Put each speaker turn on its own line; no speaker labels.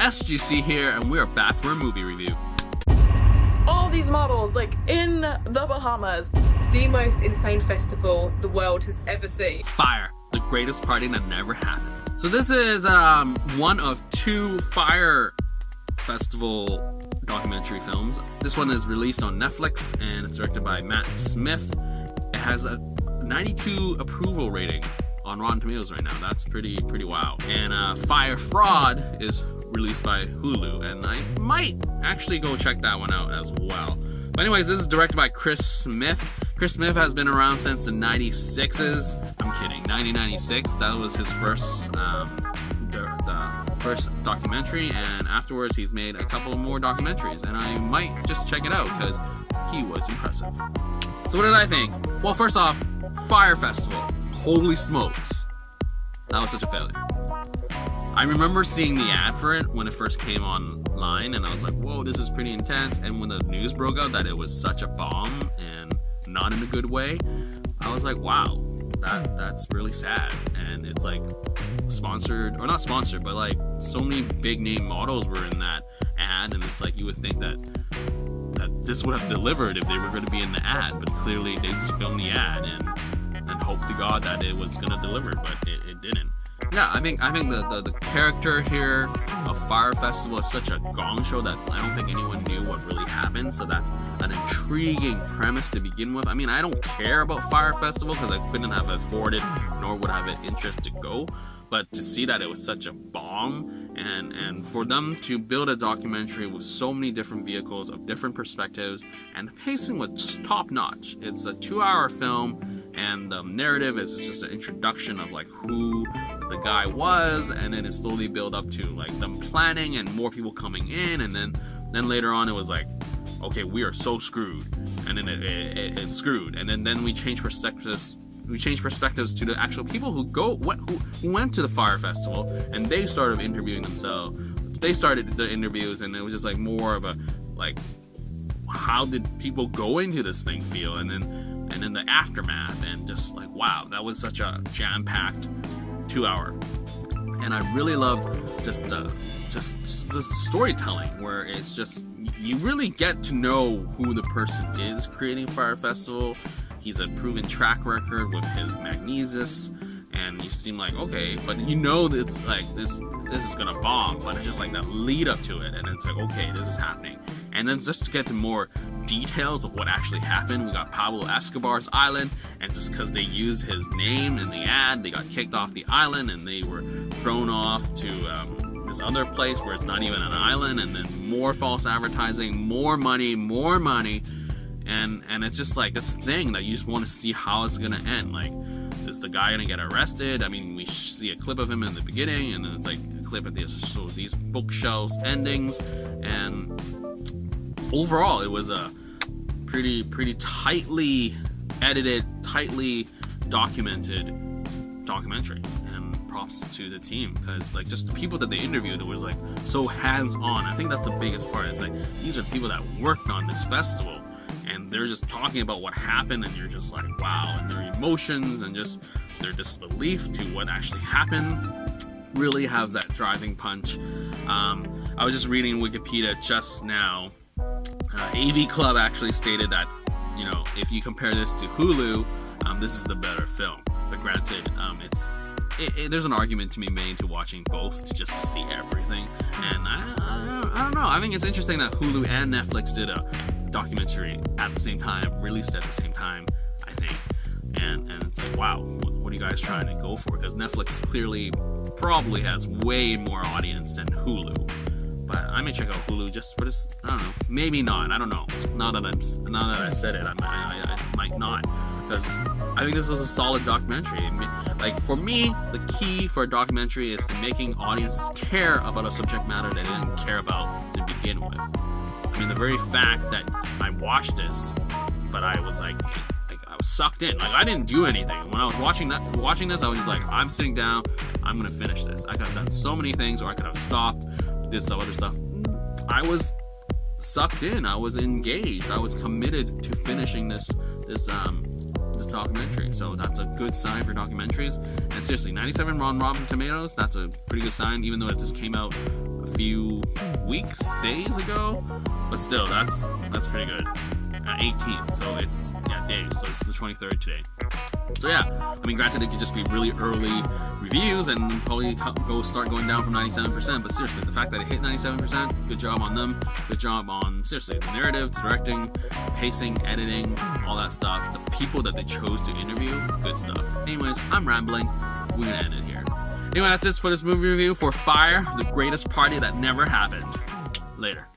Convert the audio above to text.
SGC here, and we are back for a movie review.
All these models, like, in the Bahamas.
The most insane festival the world has ever seen.
Fyre, the greatest party that never happened. So this is one of two Fyre Festival documentary films. This one is released on Netflix, and it's directed by Matt Smith. It has a 92 approval rating on Rotten Tomatoes right now. That's pretty wow. And Fyre Fraud is released by Hulu, and I might actually go check that one out as well. But anyways, this is directed by Chris Smith. Chris Smith has been around since the 96s. I'm kidding, 1996. That was his first first documentary, and afterwards he's made a couple more documentaries, and I might just check it out because he was impressive. So what did I think? Well, first off, Fyre Festival. Holy smokes. That was such a failure. I remember seeing the ad for it when it first came online, and I was like, whoa, this is pretty intense. And when the news broke out that it was such a bomb, and not in a good way, I was like, wow, that's really sad. And it's like sponsored, or not sponsored, but like so many big name models were in that ad, and it's like you would think that this would have delivered if they were going to be in the ad, but clearly they just filmed the ad and hope to God that it was going to deliver, but it didn't. Yeah, I think the character here of Fyre Festival is such a gong show that I don't think anyone knew what really happened, so that's an intriguing premise to begin with. I mean, I don't care about Fyre Festival because I couldn't have afforded nor would have an interest to go, but to see that it was such a bomb, and for them to build a documentary with so many different vehicles of different perspectives, and the pacing was top notch. It's a 2-hour film, and the narrative is just an introduction of like who the guy was, and then it slowly built up to like them planning and more people coming in, and then later on it was like, okay, we are so screwed, and then it's screwed, and then we change perspectives. We change perspectives to the actual people who went to the Fyre Festival, and they started interviewing themselves. They started the interviews, and it was just like more of a like, how did people go into this thing feel, and then the aftermath, and just like, wow, that was such a jam-packed 2-hour. And I really loved just the storytelling, where it's just you really get to know who the person is creating Fyre Festival. He's a proven track record with his magnesis, and you seem like, okay, but you know that it's like this is gonna bomb, but it's just like that lead up to it, and it's like, okay, this is happening. And then just to get to more details of what actually happened, we got Pablo Escobar's island, and just because they used his name in the ad, they got kicked off the island, and they were thrown off to this other place where it's not even an island, and then more false advertising, more money, and it's just like this thing that you just want to see how it's gonna end. Like, is the guy gonna get arrested? I mean, we see a clip of him in the beginning, and then it's like a clip at these bookshelves endings, and overall it was a pretty tightly edited, tightly documented documentary. And props to the team, because like just the people that they interviewed, it was like so hands-on. I think that's the biggest part. It's like these are people that worked on this festival, and they're just talking about what happened, and you're just like, wow, and their emotions and just their disbelief to what actually happened really has that driving punch. I was just reading Wikipedia just now. AV Club actually stated that, you know, if you compare this to Hulu, this is the better film. But granted, there's an argument to be made to watching both just to see everything. And I don't know. I think it's interesting that Hulu and Netflix did a documentary at the same time, released at the same time, I think. And it's like, wow, what are you guys trying to go for? Because Netflix clearly probably has way more audience than Hulu. But I may check out Hulu just for this. I don't know. Maybe not. I don't know. Now that I said it, I might not, because I think this was a solid documentary. Like, for me, the key for a documentary is to making audiences care about a subject matter they didn't care about to begin with. I mean, the very fact that I watched this, but I was like I was sucked in. Like, I didn't do anything. When I was watching this, I was just like, I'm sitting down, I'm gonna finish this. I could have done so many things, or I could have stopped, did some other stuff. I was sucked in. I was engaged. I was committed to finishing this documentary. So that's a good sign for documentaries. And seriously, 97 on Rotten Tomatoes, that's a pretty good sign, even though it just came out a few weeks, days ago, but still, that's pretty good. 18th, so it's days, so it's the 23rd today. So yeah, I mean, granted, it could just be really early reviews and probably start going down from 97%, but seriously, the fact that it hit 97%, good job on them, good job on, seriously, the narrative, the directing, pacing, editing, all that stuff, the people that they chose to interview, good stuff. Anyways, I'm rambling, we're gonna end it here. Anyway, that's it for this movie review for Fyre, the greatest party that never happened. Later.